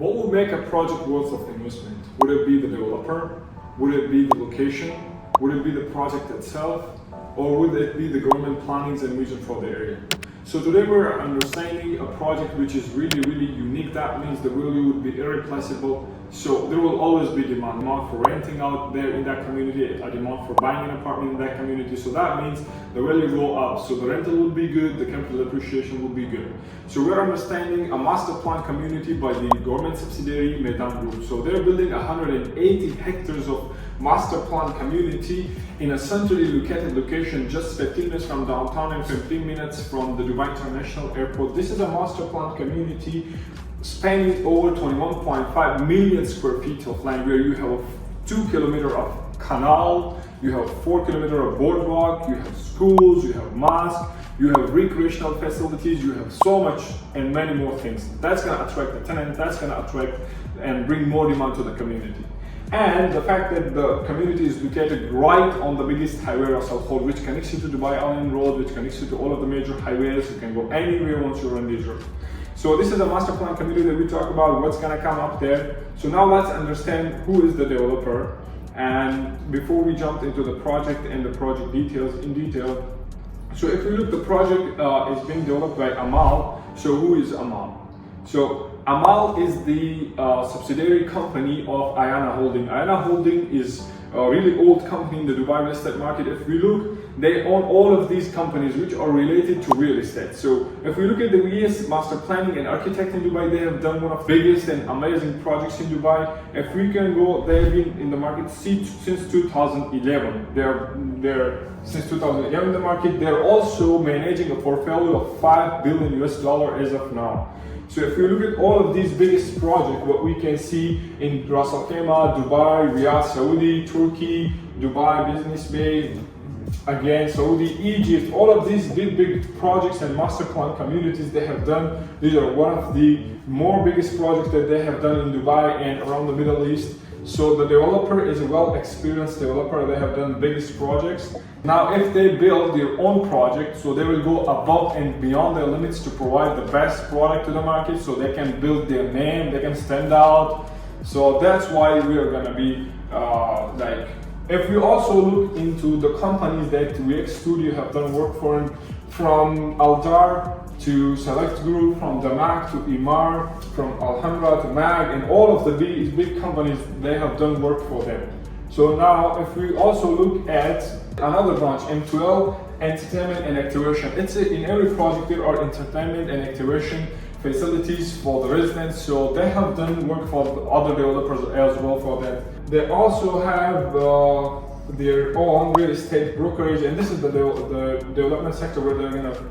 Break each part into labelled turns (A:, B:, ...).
A: What would make a project worth of investment? Would it be the developer? Would it be the location? Would it be the project itself? Or would it be the government plannings and vision for the area? So today we're understanding a project which is really unique. That means the value would be irreplaceable. So there will always be demand for renting out there in that community, a demand for buying an apartment in that community. So that means the value will go up. So the rental will be good, the capital appreciation will be good. So we're understanding a master plan community by the government subsidiary Medan Group. So they're building 180 hectares of master plan community in a centrally located location, just 15 minutes from downtown and 15 minutes from the Dubai International Airport. This is a master plan community spanning over 21.5 million square feet of land, where you have 2 kilometers of canal, you have 4 kilometers of boardwalk, you have schools, you have mosques, you have recreational facilities, you have so much and many more things. That's going to attract the tenant, that's going to attract and bring more demand to the community. And the fact that the community is located right on the biggest highway of South Hall, which connects you to Dubai Island Road, which connects you to all of the major highways. You can go anywhere once you're on this road. So this is a master plan community that we talk about, what's going to come up there. So now let's understand who is the developer. And before we jump into the project and the project details in detail, so if we look, the project is being developed by Amal. So who is Amal? So Amal is the subsidiary company of Ayana Holding. Ayana Holding is a really old company in the Dubai real estate market. If we look, they own all of these companies which are related to real estate. So if we look at the VS Master Planning and Architect in Dubai, they have done one of the biggest and amazing projects in Dubai. If we can go, they've been in the market since 2011. They're since 2011 in the market. They're also managing a portfolio of $5 billion as of now. So if we look at all of these biggest projects, what we can see in Ras Al Khaimah, Dubai, Riyadh, Saudi, Turkey, Dubai Business Bay, again Saudi, Egypt, all of these big projects and master plan communities they have done. These are one of the more biggest projects that they have done in Dubai and around the Middle East. So the developer is a well-experienced developer. They have done biggest projects. Now if they build their own project, so they will go above and beyond their limits to provide the best product to the market, so they can build their name, they can stand out. So that's why we are gonna be if we also look into the companies that VX Studio have done work for, from Aldar to Select Group, from Damak to Imar, from Alhambra to Mag, and all of the big companies, they have done work for them. So now if we also look at another branch, M2L, Entertainment and Activation. In every project there are entertainment and activation facilities for the residents, so they have done work for the other developers as well for that. They also have their own real estate brokerage, and this is the development sector where they're going to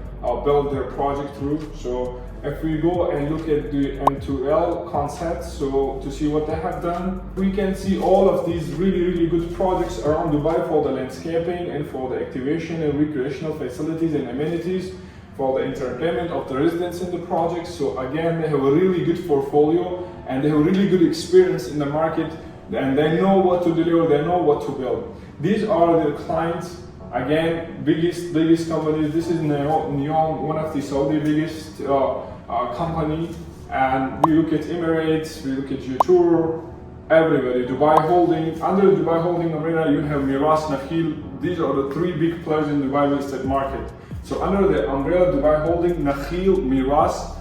A: build their project through. So if we go and look at the M2L concept, so to see what they have done, we can see all of these really good projects around Dubai for the landscaping and for the activation and recreational facilities and amenities, for the entertainment of the residents in the project. So again, they have a really good portfolio and they have really good experience in the market, and they know what to deliver, they know what to build. These are their clients. Again, biggest companies. This is Neom, one of the Saudi biggest company, and we look at Emirates, we look at Jetour, everybody. Dubai Holding. Under the Dubai Holding umbrella, you have Miras, Nakhil. These are the three big players in the Dubai real estate market. So under the umbrella Dubai Holding, Nakhil, Miras,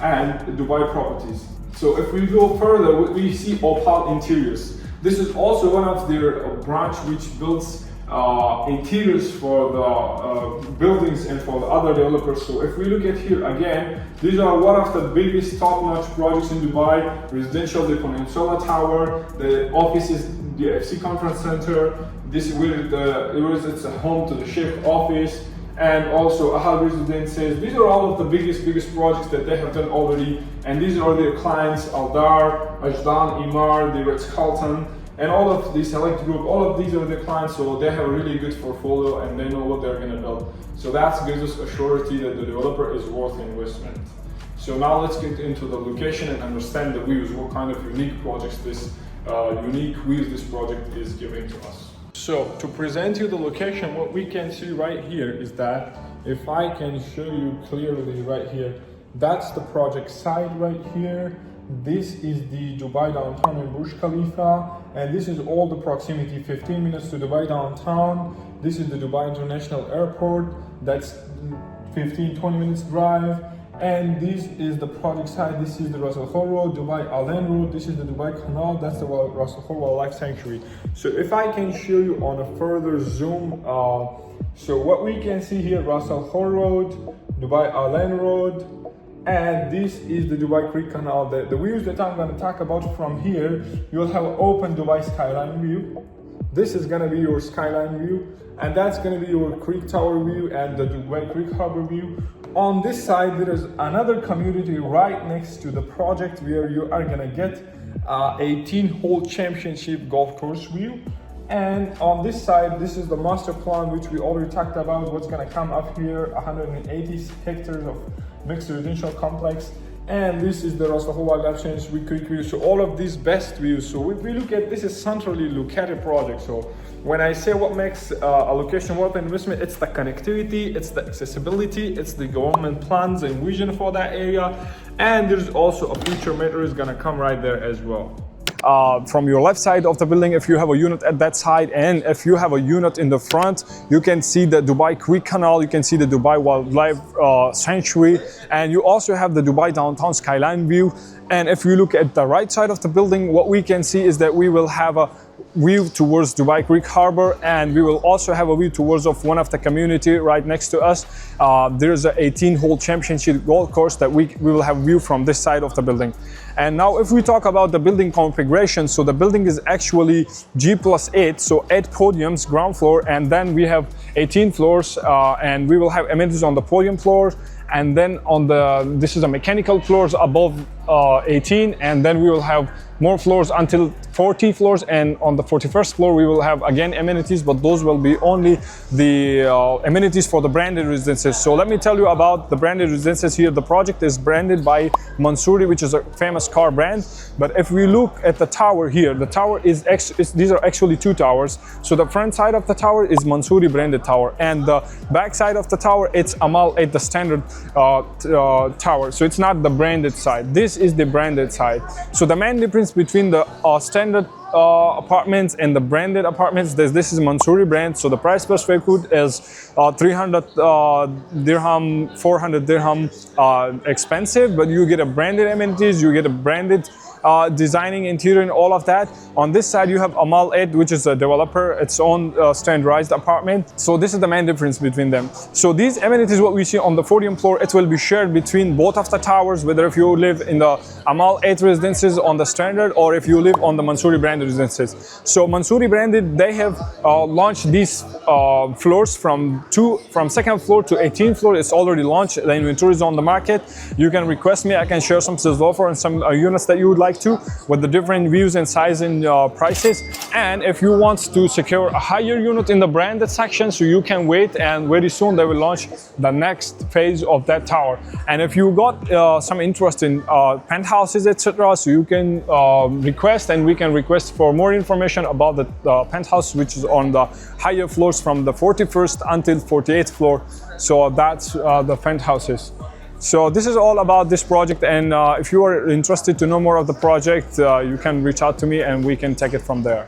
A: and Dubai Properties. So if we go further, we see Opal Interiors. This is also one of their branch which builds interiors for the buildings and for the other developers. So if we look at here again, these are one of the biggest top-notch projects in Dubai. Residential, the Peninsula Tower, the offices, the FC Conference Center. This is where it's a home to the Sheikh office, and also Ahal Residences. These are all of the biggest projects that they have done already, and these are their clients: Aldar, Ajdan, Imar, the Ritz-Carlton, and all of the Select Group. All of these are their clients, so they have a really good portfolio and they know what they're going to build. So that gives us a surety that the developer is worth investment. So now let's get into the location and understand the views, what kind of unique projects this project is giving to us. So to present you the location, what we can see right here is that, if I can show you clearly right here, that's the project site right here.
B: This is the Dubai downtown in Burj Khalifa, and this is all the proximity, 15 minutes to Dubai downtown. This is the Dubai International Airport, that's 15-20 minutes drive. And this is the project site. This is the Ras Al Khor Road, Dubai Al Ain Road. This is the Dubai Canal. That's the Ras Al Khor Wildlife Sanctuary. So if I can show you on a further zoom, so what we can see here, Ras Al Khor Road, Dubai Al Ain Road, and this is the Dubai Creek Canal. The views that I'm going to talk about from here, you'll have an open Dubai skyline view. This is going to be your skyline view, and that's going to be your Creek Tower view and the Dubai Creek Harbor view. On this side, there is another community right next to the project where you are going to get 18-hole championship golf course view. And on this side, this is the master plan, which we already talked about, what's going to come up here, 180 hectares of mixed residential complex. And this is the Ras Al Khor Wildlife Sanctuary Creek view. So all of these best views. So if we look at, this is centrally located project. So when I say what makes a location worth investment, it's the connectivity, it's the accessibility, it's the government plans and vision for that area. And there's also a future metro is gonna come right there as well. From your left side of the building, if you have a unit at that side, and if you have a unit in the front, you can see the Dubai Creek Canal, you can see the Dubai Wildlife Sanctuary, and you also have the Dubai downtown skyline view. And if you look at the right side of the building, what we can see is that we will have a view towards Dubai Creek Harbor, and we will also have a view towards of one of the community right next to us. There's an 18-hole championship golf course that we will have view from this side of the building. And now if we talk about the building configuration, so the building is actually G+8, so 8 podiums, ground floor, and then we have 18 floors, and we will have amenities on the podium floor. And then on this is a mechanical floors above 18, and then we will have more floors until 40 floors, and on the 41st floor we will have again amenities, but those will be only the amenities for the branded residences. So let me tell you about the branded residences here. The project is branded by Mansouri, which is a famous car brand. But if we look at the tower here, the tower is these are actually 2 towers. So the front side of the tower is Mansouri branded tower, and the back side of the tower, it's Amal 8, the standard tower. So it's not the branded side. This is the branded side. So the main difference between the standard apartments and the branded apartments, this is Mansouri brand. So the price per square foot is 300 dirham, 400 dirham expensive, but you get a branded amenities, you get a branded designing, interior, and all of that. On this side, you have Amal 8, which is a developer, its own standardized apartment. So this is the main difference between them. So these amenities, what we see on the podium floor, it will be shared between both of the towers, whether if you live in the Amal 8 residences on the standard, or if you live on the Mansouri branded residences. So Mansouri branded, they have launched these floors from 2nd floor to 18th floor. It's already launched. The inventory is on the market. You can request me. I can share some sales offer and some units that you would like to, with the different views and size and prices. And if you want to secure a higher unit in the branded section, so you can wait, and very soon they will launch the next phase of that tower. And if you got some interest in penthouses, etc., so you can request, and we can request for more information about the penthouse, which is on the higher floors from the 41st until 48th floor. So that's the penthouses. So this is all about this project, and if you are interested to know more of the project, you can reach out to me and we can take it from there.